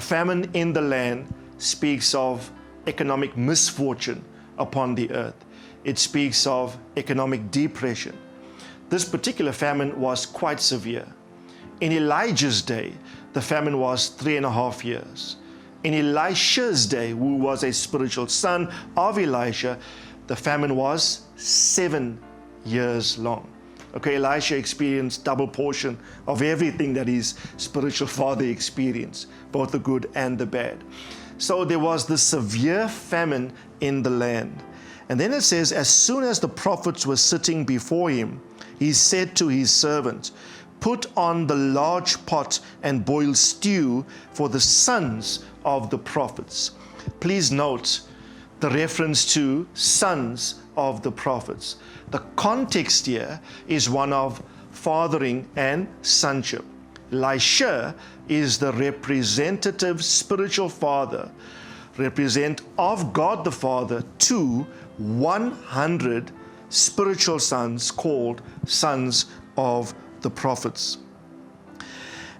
famine in the land speaks of economic misfortune upon the earth. It speaks of economic depression. This particular famine was quite severe. In Elijah's day, the famine was 3.5 years. In Elisha's day, who was a spiritual son of Elisha, the famine was 7 years long. Okay, Elisha experienced double portion of everything that his spiritual father experienced, both the good and the bad. So there was this severe famine in the land. And then it says, as soon as the prophets were sitting before him, he said to his servant, put on the large pot and boil stew for the sons of the prophets. Please note the reference to sons of the prophets. The context here is one of fathering and sonship. Elisha is the representative spiritual father, represent of God the Father to 100 spiritual sons called sons of the prophets.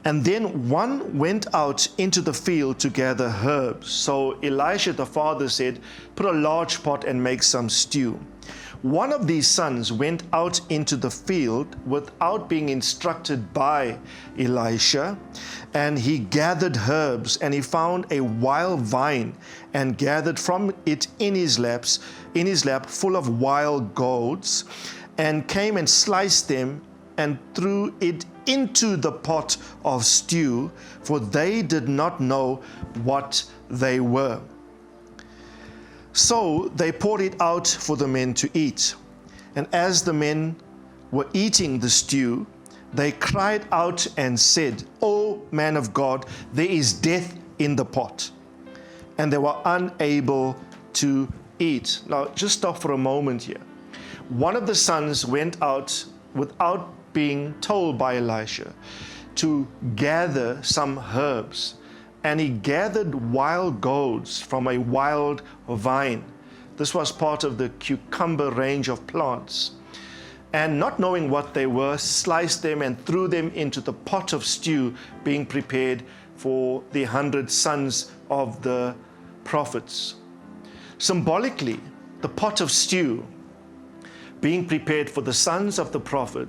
And then one went out into the field to gather herbs. So Elisha the father said, put a large pot and make some stew. One of these sons went out into the field without being instructed by Elisha, and he gathered herbs, and he found a wild vine and gathered from it in his lap full of wild gourds, and came and sliced them and threw it into the pot of stew, for they did not know what they were. So they poured it out for the men to eat. And as the men were eating the stew, they cried out and said, O man of God, there is death in the pot. And they were unable to eat. Now, just stop for a moment here. One of the sons went out without being told by Elisha to gather some herbs. And he gathered wild gourds from a wild vine. This was part of the cucumber range of plants. And not knowing what they were, sliced them and threw them into the pot of stew being prepared for the 100 sons of the prophets. Symbolically, the pot of stew being prepared for the sons of the prophet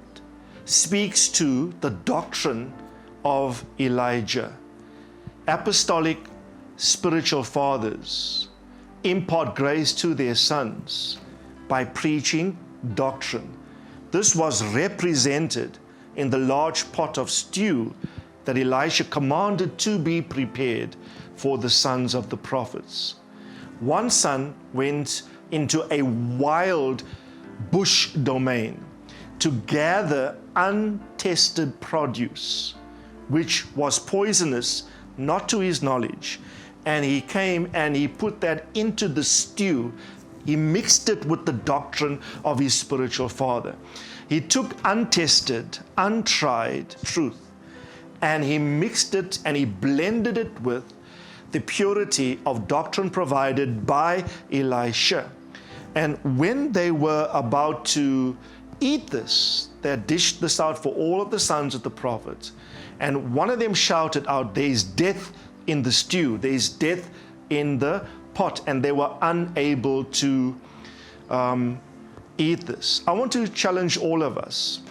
speaks to the doctrine of Elijah. Apostolic spiritual fathers impart grace to their sons by preaching doctrine. This was represented in the large pot of stew that Elisha commanded to be prepared for the sons of the prophets. One son went into a wild bush domain to gather untested produce, which was poisonous, not to his knowledge. And he came and he put that into the stew. He mixed it with the doctrine of his spiritual father. He took untested, untried truth, and he mixed it and he blended it with the purity of doctrine provided by Elisha. And when they were about to eat this, they dished this out for all of the sons of the prophets. And one of them shouted out, there is death in the stew, there is death in the pot, and they were unable to eat this. I want to challenge all of us.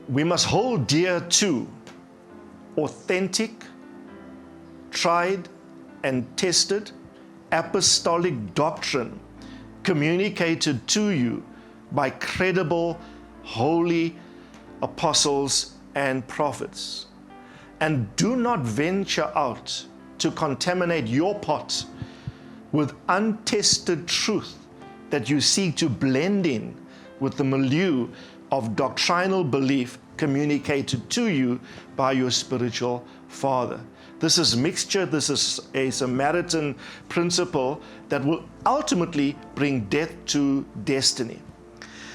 We must hold dear to authentic, tried and tested apostolic doctrine communicated to you by credible, holy apostles and prophets. And do not venture out to contaminate your pot with untested truth that you seek to blend in with the milieu of doctrinal belief communicated to you by your spiritual father. This is mixture. This is a Samaritan principle that will ultimately bring death to destiny.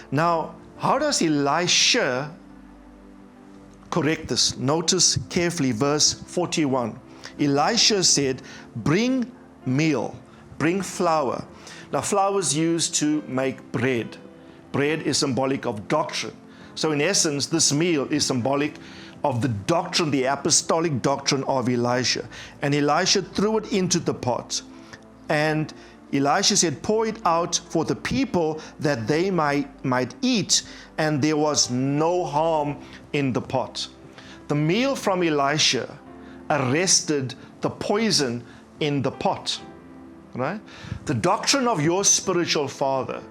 Now, how does Elisha correct this? Notice carefully verse 41. Elisha said, bring meal, bring flour. Now, flour is used to make bread. Bread is symbolic of doctrine. So in essence, this meal is symbolic of the doctrine, the apostolic doctrine of Elisha. And Elisha threw it into the pot. And Elisha said, pour it out for the people that they might eat. And there was no harm in the pot. The meal from Elisha arrested the poison in the pot. Right? The doctrine of your spiritual father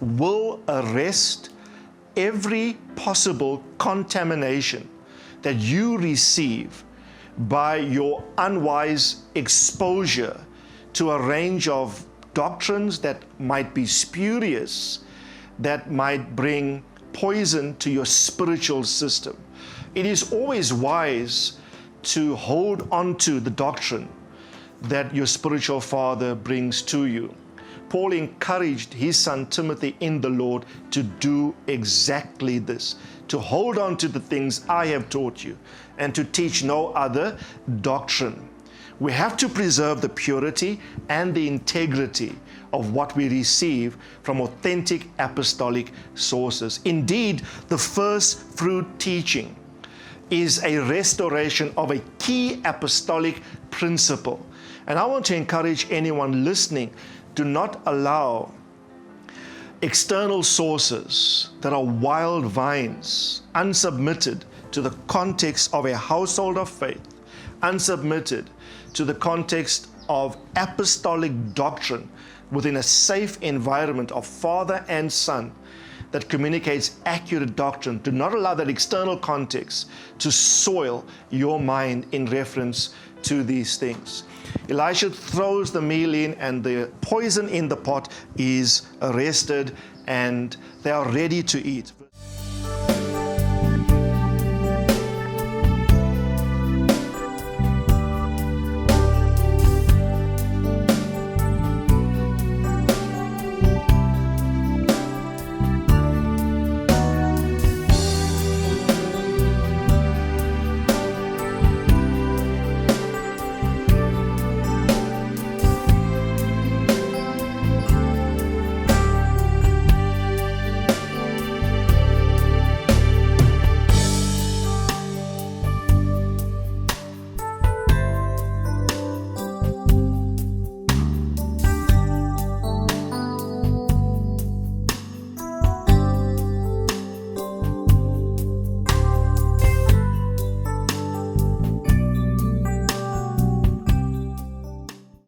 will arrest every possible contamination that you receive by your unwise exposure to a range of doctrines that might be spurious, that might bring poison to your spiritual system. It is always wise to hold on to the doctrine that your spiritual father brings to you. Paul encouraged his son Timothy in the Lord to do exactly this, to hold on to the things I have taught you and to teach no other doctrine. We have to preserve the purity and the integrity of what we receive from authentic apostolic sources. Indeed, the first fruit teaching is a restoration of a key apostolic principle. And I want to encourage anyone listening, do not allow external sources that are wild vines, unsubmitted to the context of a household of faith, unsubmitted to the context of apostolic doctrine within a safe environment of father and son that communicates accurate doctrine. Do not allow that external context to soil your mind in reference to these things. Elisha throws the meal in, and the poison in the pot is arrested, and they are ready to eat.